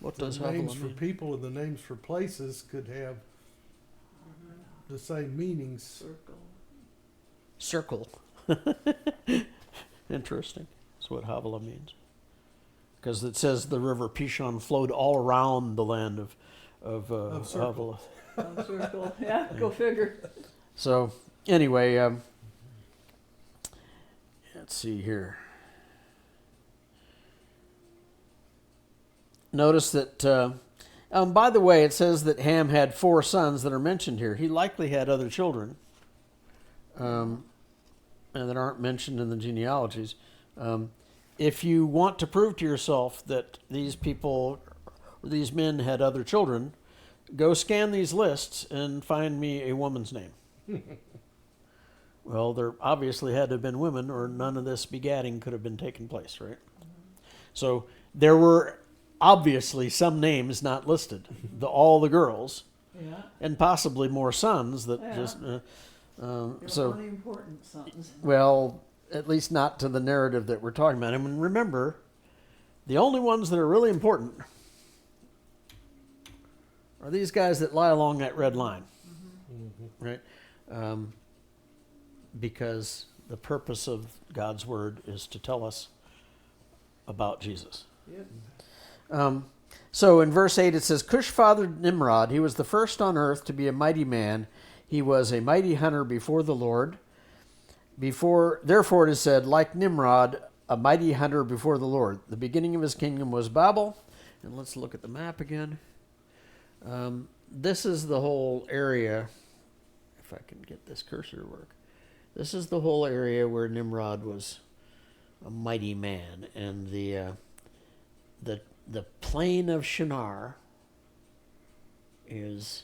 What does the Havilah names for mean? people and the names for places could have the same meanings. Circle. Interesting. That's what Havilah means. Because it says the river Pishon flowed all around the land of Havilah. Circle. Yeah, go figure. So anyway, let's see here. Notice that, by the way, it says that Ham had 4 sons that are mentioned here. He likely had other children and that aren't mentioned in the genealogies. If you want to prove to yourself that these men had other children, go scan these lists and find me a woman's name. Well, there obviously had to have been women, or none of this begatting could have been taking place, right? So there were obviously some names not listed. All the girls, and possibly more sons that just. So only important sons. Well, at least not to the narrative that we're talking about. I mean, remember, the only ones that are really important are these guys that lie along that red line, right? Because the purpose of God's word is to tell us about Jesus. Yep. So in verse 8 it says, Cush fathered Nimrod. He was the first on earth to be a mighty man. He was a mighty hunter before the Lord. Therefore it is said, like Nimrod, a mighty hunter before the Lord. The beginning of his kingdom was Babel. And let's look at the map again. This is the whole area, if I can get this cursor to work. This is the whole area where Nimrod was a mighty man. And the plain of Shinar is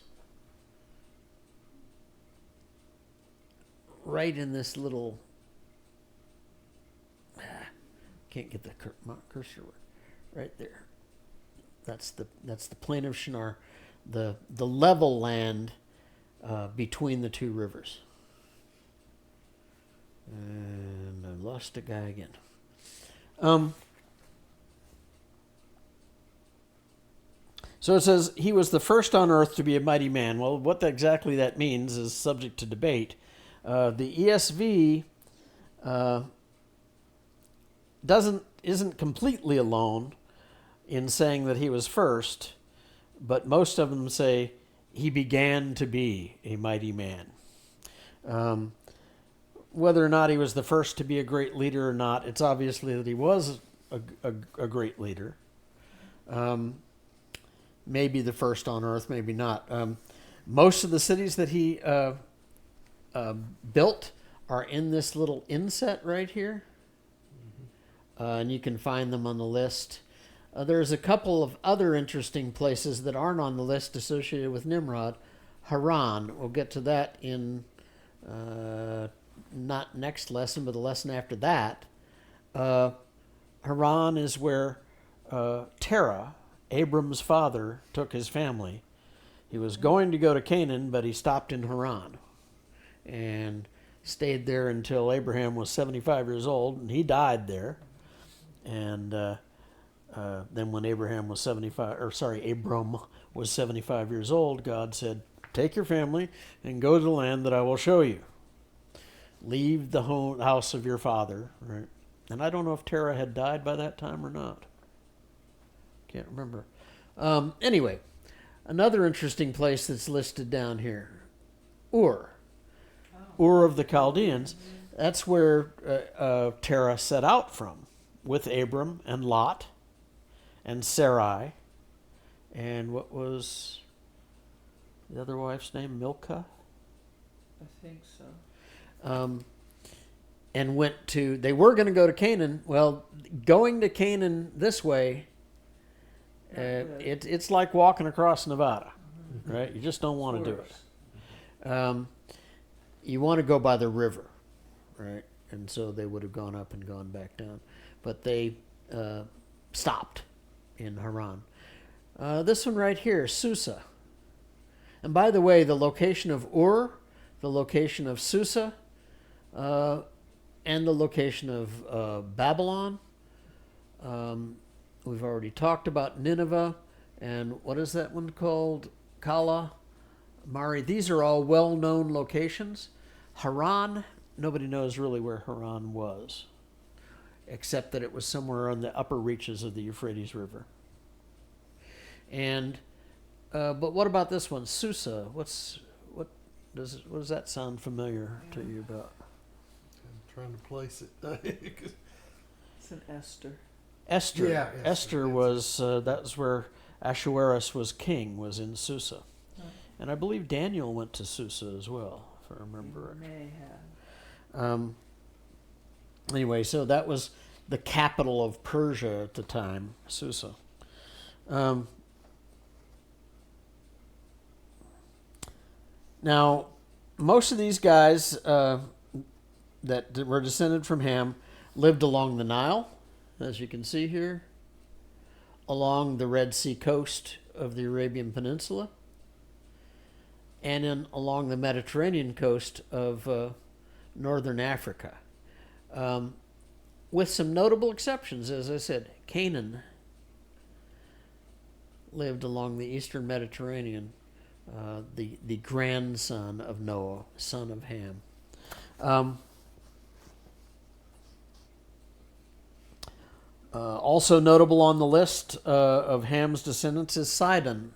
right in this little, can't get the cursor right there. That's the plain of Shinar, the level land between the two rivers. And I lost a guy again. So it says he was the first on earth to be a mighty man. Well, what exactly that means is subject to debate. The ESV isn't completely alone in saying that he was first, but most of them say he began to be a mighty man. Whether or not he was the first to be a great leader or not, it's obviously that he was a great leader. Maybe the first on earth, maybe not. Most of the cities that he built are in this little inset right here. And you can find them on the list. There's a couple of other interesting places that aren't on the list associated with Nimrod. Haran, we'll get to that in not next lesson, but the lesson after that. Haran is where Terah, Abram's father, took his family. He was going to go to Canaan, but he stopped in Haran and stayed there until Abraham was 75 years old, and he died there. And then when Abram was 75 years old, God said, "Take your family and go to the land that I will show you. Leave the house of your father." Right? And I don't know if Terah had died by that time or not. Can't remember. Anyway, another interesting place that's listed down here, Ur. Ur of the Chaldeans. That's where Terah set out from, with Abram and Lot and Sarai. And what was the other wife's name? Milcah? I think so. And they were going to go to Canaan. Well, going to Canaan this way, it's like walking across Nevada, right? You just don't want to do it. You want to go by the river, right? And so they would have gone up and gone back down. But they stopped in Haran. This one right here, Susa. And by the way, the location of Ur, the location of Susa, and the location of Babylon. We've already talked about Nineveh, and what is that one called? Kala, Mari. These are all well-known locations. Haran, nobody knows really where Haran was, except that it was somewhere on the upper reaches of the Euphrates River. And but what about this one, Susa? What does that sound familiar to you about? I'm trying to place it. It's an Esther. Esther. Yeah, Esther was that's where Ahasuerus was king, was in Susa. Right. And I believe Daniel went to Susa as well, if I remember it. May have. Anyway, so that was the capital of Persia at the time, Susa. Now, most of these guys that were descended from Ham lived along the Nile, as you can see here, along the Red Sea coast of the Arabian Peninsula, and along the Mediterranean coast of northern Africa. With some notable exceptions, as I said, Canaan lived along the eastern Mediterranean, the grandson of Noah, son of Ham. Also notable on the list of Ham's descendants is Sidon.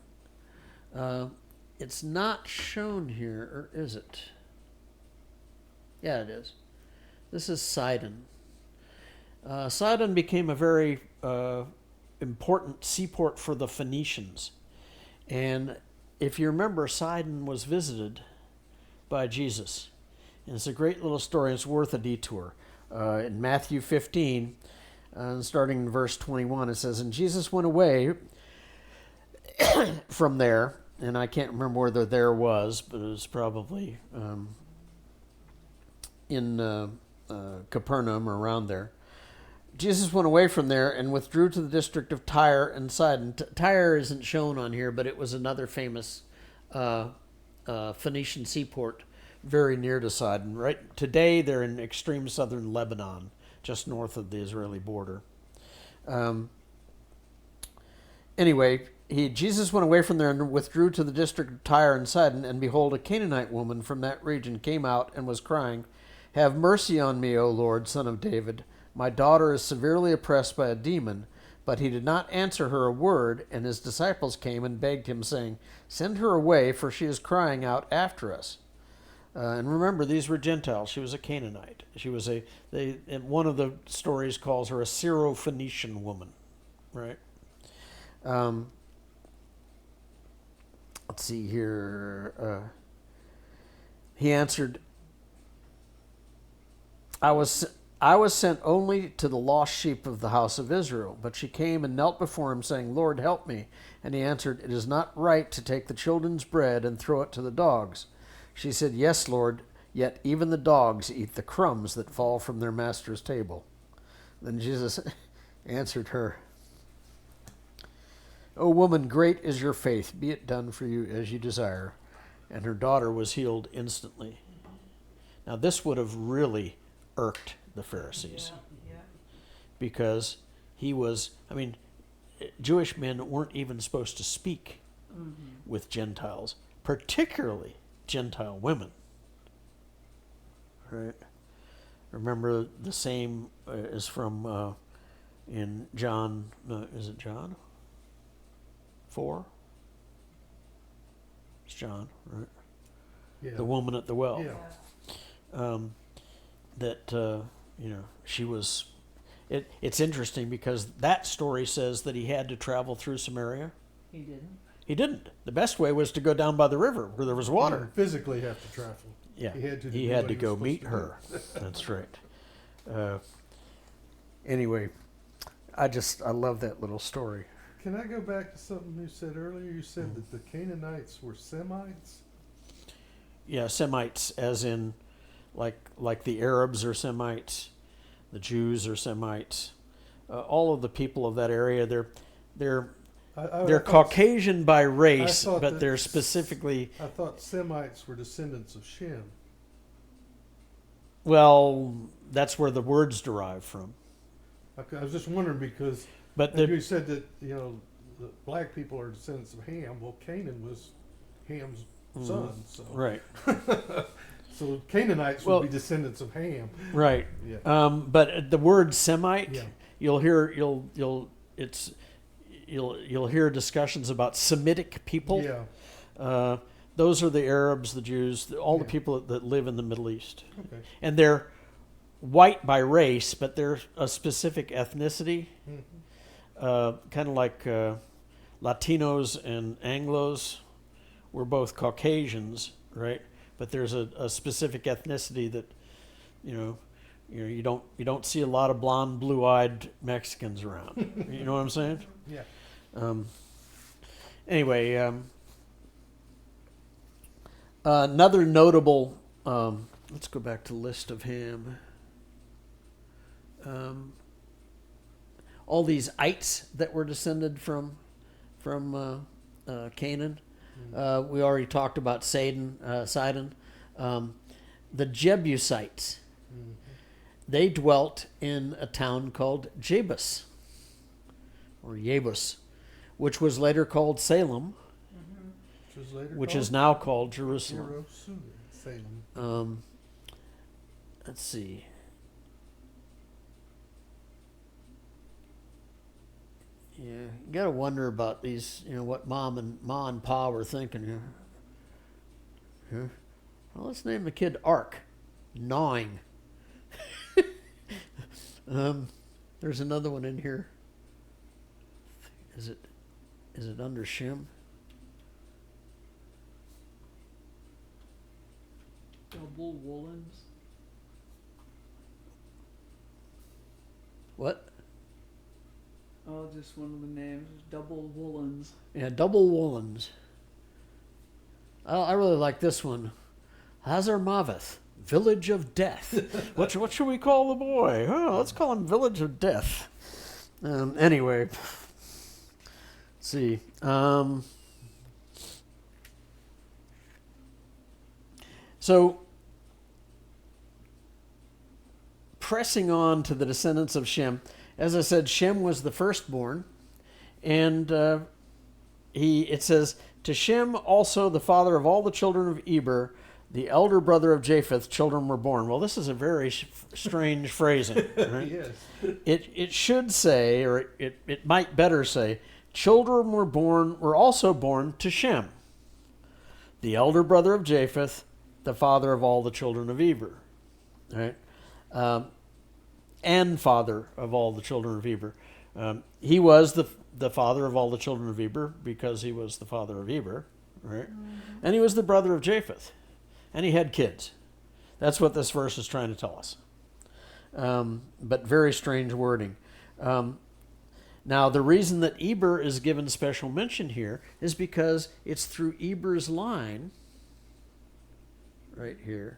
It's not shown here, or is it? Yeah, it is. This is Sidon. Sidon became a very important seaport for the Phoenicians. And if you remember, Sidon was visited by Jesus. And it's a great little story. It's worth a detour. in Matthew 15, starting in verse 21. It says, "And Jesus went away from there," and I can't remember where the there was, but it was probably in Capernaum or around there. Jesus went away from there and withdrew to the district of Tyre and Sidon. Tyre isn't shown on here, but it was another famous Phoenician seaport very near to Sidon. Right today, they're in extreme southern Lebanon, just north of the Israeli border. Anyway, Jesus went away from there and withdrew to the district of Tyre and Sidon, and behold, a Canaanite woman from that region came out and was crying, "Have mercy on me, O Lord, Son of David. My daughter is severely oppressed by a demon." But he did not answer her a word, and his disciples came and begged him, saying, "Send her away, for she is crying out after us." And remember, these were Gentiles. She was a Canaanite. She was and one of the stories calls her a Syro-Phoenician woman, right? Let's see here. He answered, I was sent only to the lost sheep of the house of Israel. But she came and knelt before him, saying, "Lord, help me." And he answered, "It is not right to take the children's bread and throw it to the dogs." She said, "Yes, Lord, yet even the dogs eat the crumbs that fall from their master's table." Then Jesus answered her, "O woman, great is your faith. Be it done for you as you desire." And her daughter was healed instantly. Now, this would have really irked the Pharisees, because Jewish men weren't even supposed to speak with Gentiles, particularly Gentile women. Right? Remember, the same is from in John. Is it John 4? It's John, right? Yeah. The woman at the well. Yeah. She was. It's interesting because that story says that he had to travel through Samaria. He didn't. He didn't. The best way was to go down by the river where there was water. He didn't physically have to travel. Yeah, He had to go meet her. That's right. Anyway, I love that little story. Can I go back to something you said earlier? You said that the Canaanites were Semites? Yeah, Semites, as in like the Arabs are Semites, the Jews are Semites. All of the people of that area, they're Caucasian by race, but they're specifically. I thought Semites were descendants of Shem. Well, that's where the words derive from. I was just wondering because you said that the black people are descendants of Ham. Well, Canaan was Ham's son, so right. So Canaanites would be descendants of Ham, right? Yeah. But the word Semite, yeah. you'll hear discussions about Semitic people. Yeah. Those are the Arabs, the Jews, all the people that live in the Middle East. Okay. And they're white by race, but they're a specific ethnicity, kind of like Latinos and Anglos. We're both Caucasians, right? But there's a specific ethnicity that, you don't see a lot of blonde, blue-eyed Mexicans around. You know what I'm saying? Yeah. Anyway, another notable. Let's go back to the list of him. All these ites that were descended from Canaan. We already talked about Sidon. The Jebusites. They dwelt in a town called Jebus, or Jebus, which was later called Salem, which is now called Jerusalem. Salem. Let's see. Yeah, you gotta wonder about these. What Ma and Pa were thinking here. Yeah. Well, let's name the kid Ark. Gnawing. There's another one in here. Is it under Shem? Double woolens. What? Oh, just one of the names. Double Woolens. Yeah, double woolens. I really like this one. Hazar Maveth, Village of Death. what should we call the boy? Oh, let's call him Village of Death. Anyway, let's see. So, pressing on to the descendants of Shem, as I said, Shem was the firstborn, and it says, to Shem also the father of all the children of Eber, the elder brother of Japheth, children were born. Well, this is a very strange phrasing. Right? Yes. It should say, or it might better say, children were also born to Shem, the elder brother of Japheth, the father of all the children of Eber. Right? And father of all the children of Eber. He was the father of all the children of Eber because he was the father of Eber, right? And he was the brother of Japheth. And he had kids. That's what this verse is trying to tell us. But very strange wording. Now, the reason that Eber is given special mention here is because it's through Eber's line, right here,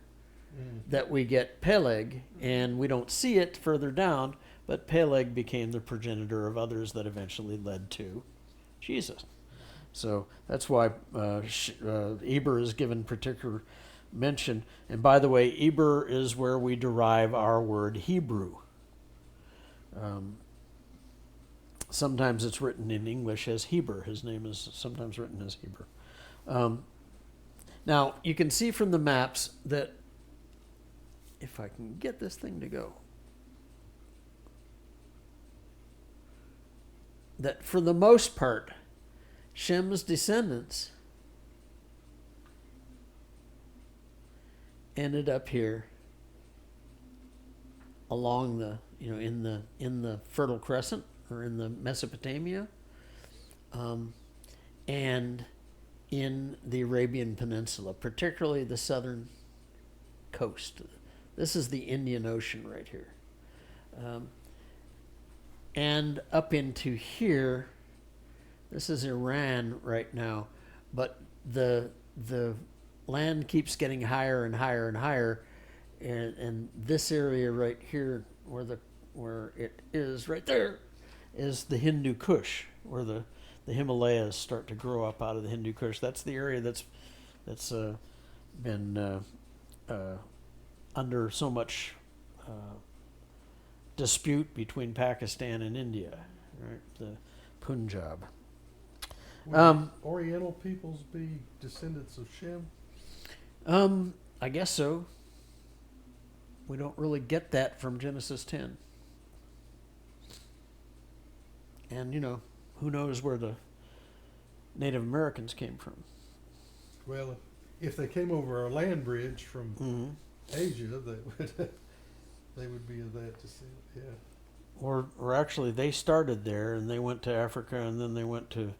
that we get Peleg, and we don't see it further down, but Peleg became the progenitor of others that eventually led to Jesus. So that's why Eber is given particular mention. And by the way, Eber is where we derive our word Hebrew. Sometimes it's written in English as Heber. His name is sometimes written as Heber. Now, you can see from the maps that, if I can get this thing to go, that for the most part, Shem's descendants ended up here along the, in the Fertile Crescent, or in the Mesopotamia, and in the Arabian Peninsula, particularly the southern coast. This is the Indian Ocean right here. And up into here, this is Iran right now, but the land keeps getting higher and higher and higher, and this area right here, where it is right there, is the Hindu Kush, where the Himalayas start to grow up out of the Hindu Kush. That's the area that's been under so much dispute between Pakistan and India, right? The Punjab. Would Oriental peoples be descendants of Shem? I guess so. We don't really get that from Genesis 10. And, who knows where the Native Americans came from. Well, if they came over a land bridge from Asia, they would be of that descent, yeah. Or actually, they started there, and they went to Africa, and then they went to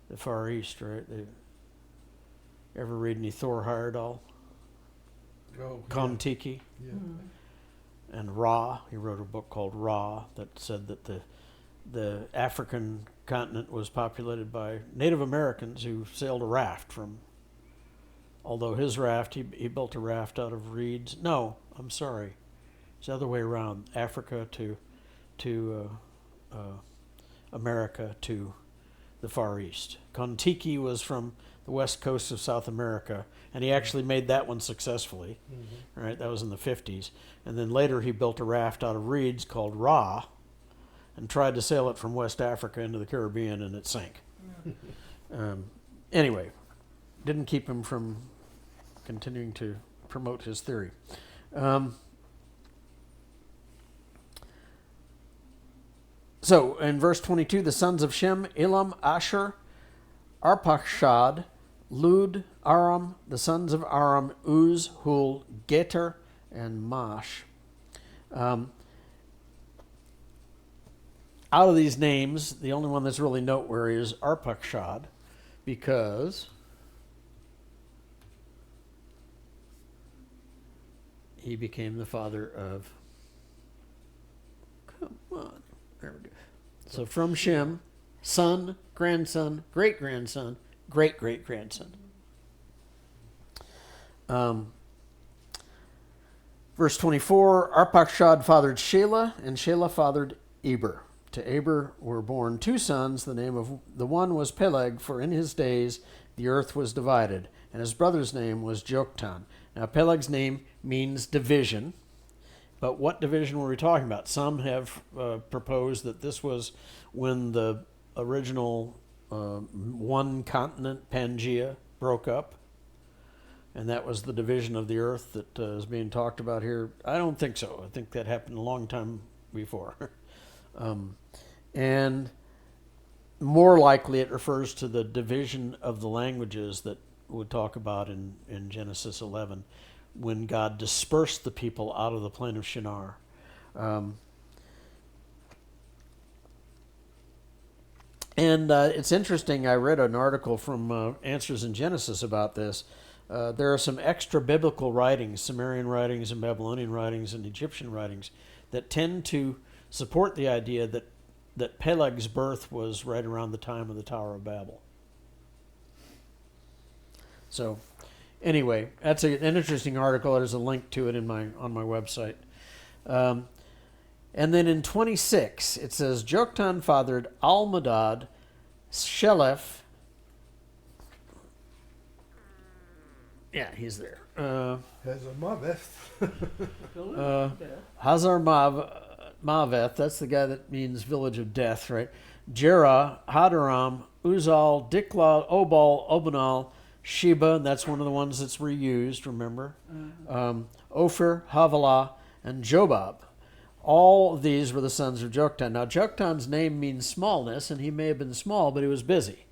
the Far East, right? They ever read any Thor Heyerdahl? Oh, Kon-Tiki? yeah. And Ra. He wrote a book called Ra that said that the African continent was populated by Native Americans who sailed a raft from, although his raft, he built a raft out of reeds. No, I'm sorry. It's the other way around. Africa to America to the Far East. Kon-Tiki was from the west coast of South America, and he actually made that one successfully. Right? That was in the 50s. And then later he built a raft out of reeds called Ra, and tried to sail it from West Africa into the Caribbean, and it sank. Anyway, didn't keep him from continuing to promote his theory. So, in verse 22, the sons of Shem, Elam, Asher, Arpachshad, Lud, Aram, the sons of Aram, Uz, Hul, Geter, and Mash. Out of these names, the only one that's really noteworthy is Arpachshad, because he became the father of, come on, There we go. So from Shem, son, grandson, great-grandson, great-great-grandson. Verse 24, Arpachshad fathered Shelah, and Shelah fathered Eber. To Eber were born 2 sons. The name of the one was Peleg, for in his days the earth was divided, and his brother's name was Joktan. Now, Peleg's name means division, but what division were we talking about? Some have proposed that this was when the original one continent, Pangaea, broke up, and that was the division of the earth that is being talked about here. I don't think so. I think that happened a long time before. And more likely it refers to the division of the languages that we'll talk about in Genesis 11, when God dispersed the people out of the plain of Shinar. And it's interesting, I read an article from Answers in Genesis about this. There are some extra biblical writings, Sumerian writings and Babylonian writings and Egyptian writings, that tend to support the idea that Peleg's birth was right around the time of the Tower of Babel. So, anyway, that's an interesting article. There's a link to it on my website. And then in 26, it says, Joktan fathered Almadad, Sheleph. Yeah, he's there. Hazar Maveth, that's the guy that means village of death, right? Jerah, Hadaram, Uzal, Dikla, Obal, Obanal, Sheba, and that's one of the ones that's reused, remember? Ophir, Havilah, and Jobab. All of these were the sons of Joktan. Now, Joktan's name means smallness, and he may have been small, but he was busy.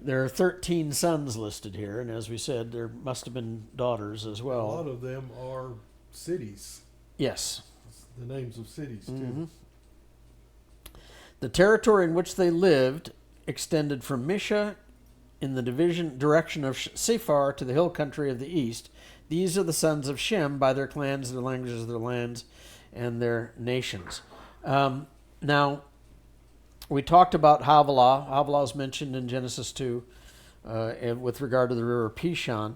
There are 13 sons listed here, and as we said, there must have been daughters as well. A lot of them are cities. Yes. The names of cities, too. Mm-hmm. The territory in which they lived extended from Misha in the direction of Sephar to the hill country of the east. These are the sons of Shem by their clans, their languages, their lands, and their nations. Now, we talked about Havilah. Havilah is mentioned in Genesis 2 and with regard to the river Pishon.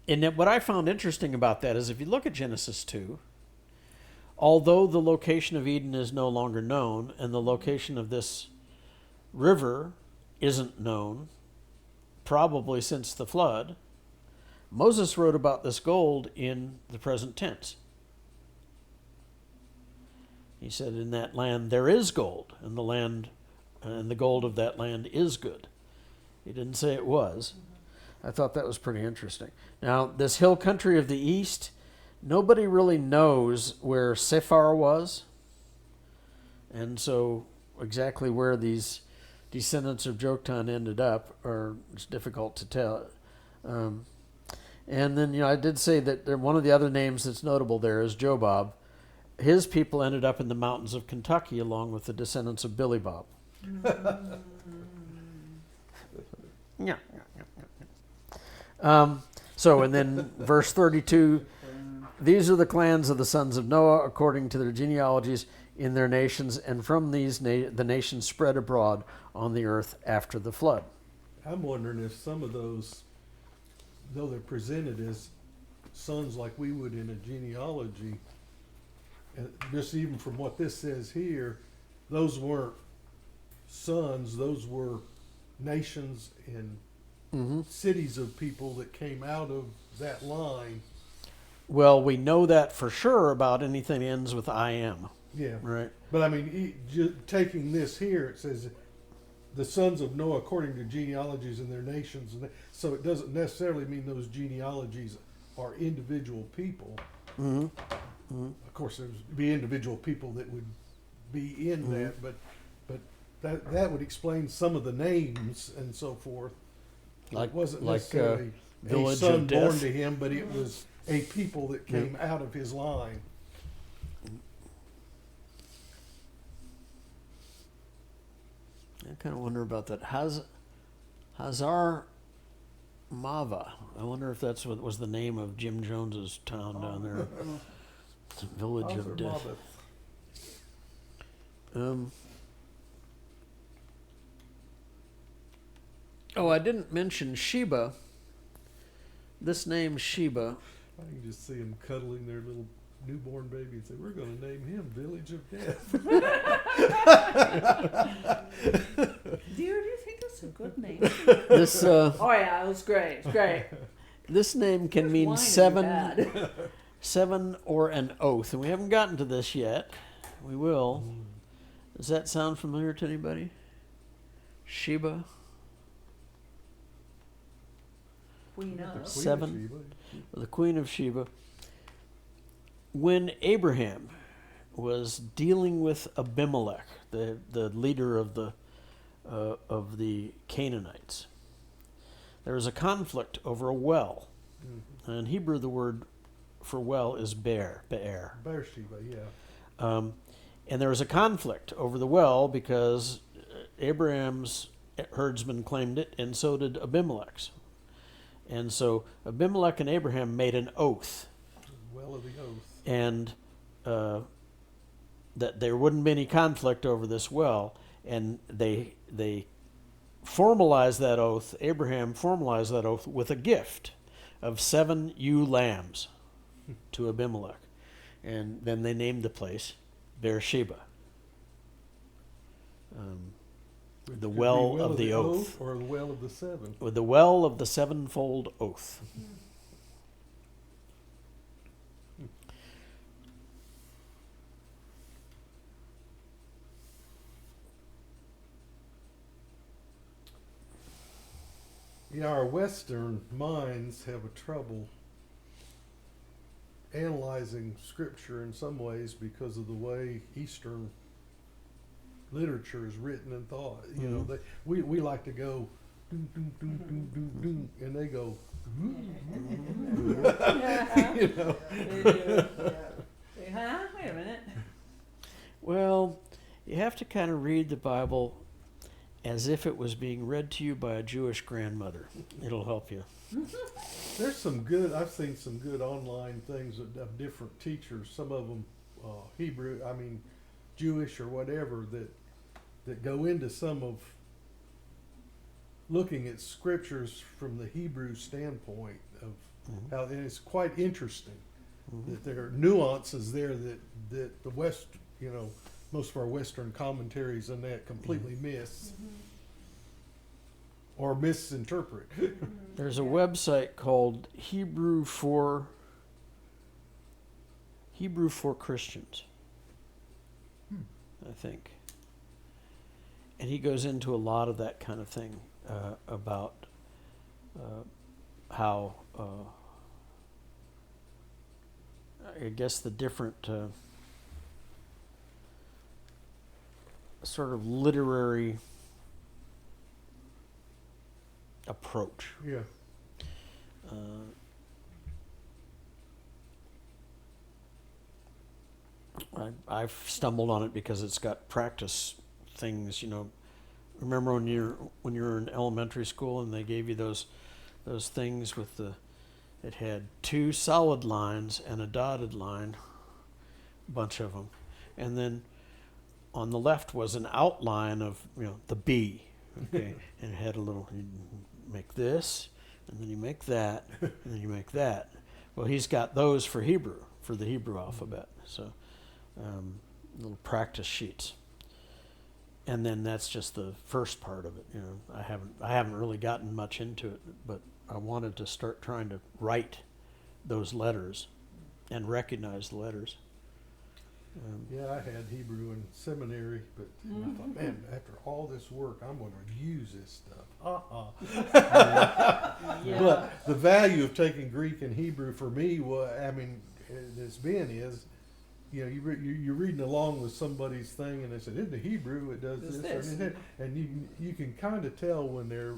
And what I found interesting about that is if you look at Genesis 2, although the location of Eden is no longer known and the location of this river isn't known, probably since the flood, Moses wrote about this gold in the present tense. He said, in that land there is gold, and the gold of that land is good. He didn't say it was. I thought that was pretty interesting. Now, this hill country of the east, nobody really knows where Sephar was. And so exactly where these descendants of Joktan ended up it's difficult to tell. And then, I did say that one of the other names that's notable there is Jobab. His people ended up in the mountains of Kentucky along with the descendants of Billy Bob. Yeah. So, and then verse 32, these are the clans of the sons of Noah according to their genealogies in their nations, and from these the nations spread abroad on the earth after the flood. I'm wondering if some of those, though they're presented as sons like we would in a genealogy, just even from what this says here, those weren't sons, those were nations and cities of people that came out of that line. Well, we know that for sure about anything that ends with I am. Yeah. Right. But I mean, taking this here, it says the sons of Noah according to genealogies and their nations. So it doesn't necessarily mean those genealogies are individual people. Mm-hmm. Mm-hmm. Of course, there's be individual people that would be in that, but that would explain some of the names and so forth. It wasn't necessarily a son born to him, but it was a people that came out of his line. I kind of wonder about that. Hazar Mava. I wonder if that's what was the name of Jim Jones's town down there. It's a village of death. Oh, I didn't mention Sheba. This name Sheba. I can just see them cuddling their little newborn baby and say, "We're going to name him Village of Death." Dear, do you think that's a good name? This Oh yeah, it was great. It's great. this name can mean Wine is seven, bad. seven or an oath, and we haven't gotten to this yet. We will. Does that sound familiar to anybody? Sheba. Queen The of. Queen of Seven. Sheba. The Queen of Sheba. When Abraham was dealing with Abimelech, the leader of the Canaanites, there was a conflict over a well. Mhm. In Hebrew, the word for well is be'er. Beersheba, yeah. And there was a conflict over the well because Abraham's herdsmen claimed it, and so did Abimelech's. And so Abimelech and Abraham made an oath, Well of the oath. and that there wouldn't be any conflict over this well. And they formalized that oath. Abraham formalized that oath with a gift of 7 ewe lambs to Abimelech, and then they named the place Beersheba. Which The could be well of the oath. or the well of the seven. With the well of the sevenfold oath. Yeah, our Western minds have a trouble analyzing Scripture in some ways because of the way Eastern literature is written and thought. You know, Mhm. we like to go, doom, doom, doom, doom, doom, doom, and they go, you know. They do. Say, huh? Wait a minute. Well, you have to kind of read the Bible as if it was being read to you by a Jewish grandmother. It'll help you. There's some good. I've seen some good online things of different teachers. Some of them Hebrew, Jewish or whatever, that go into some of looking at scriptures from the Hebrew standpoint of how, and it's quite interesting that there are nuances there that the West, most of our Western commentaries on that completely miss or misinterpret. There's a website called Hebrew for Christians, I think. And he goes into a lot of that kind of thing about how I guess the different sort of literary approach. Yeah. I've stumbled on it because it's got practice things. Remember when you were in elementary school and they gave you those things with it had 2 solid lines and a dotted line, a bunch of them, and then on the left was an outline of the B, okay, and it had a little. You make this, and then you make that, and then you make that. Well, he's got those for Hebrew, for the Hebrew alphabet. So, little practice sheets, and then that's just the first part of it. I haven't really gotten much into it, but I wanted to start trying to write those letters and recognize the letters. Yeah, I had Hebrew in seminary, but I thought, man, after all this work, I'm going to use this stuff. Yeah. But the value of taking Greek and Hebrew for me, you're reading along with somebody's thing, and they said, in the Hebrew it does Does this, this. and you can kind of tell when they're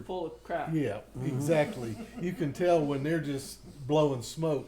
Full of crap. yeah, exactly. You can tell when they're just blowing smoke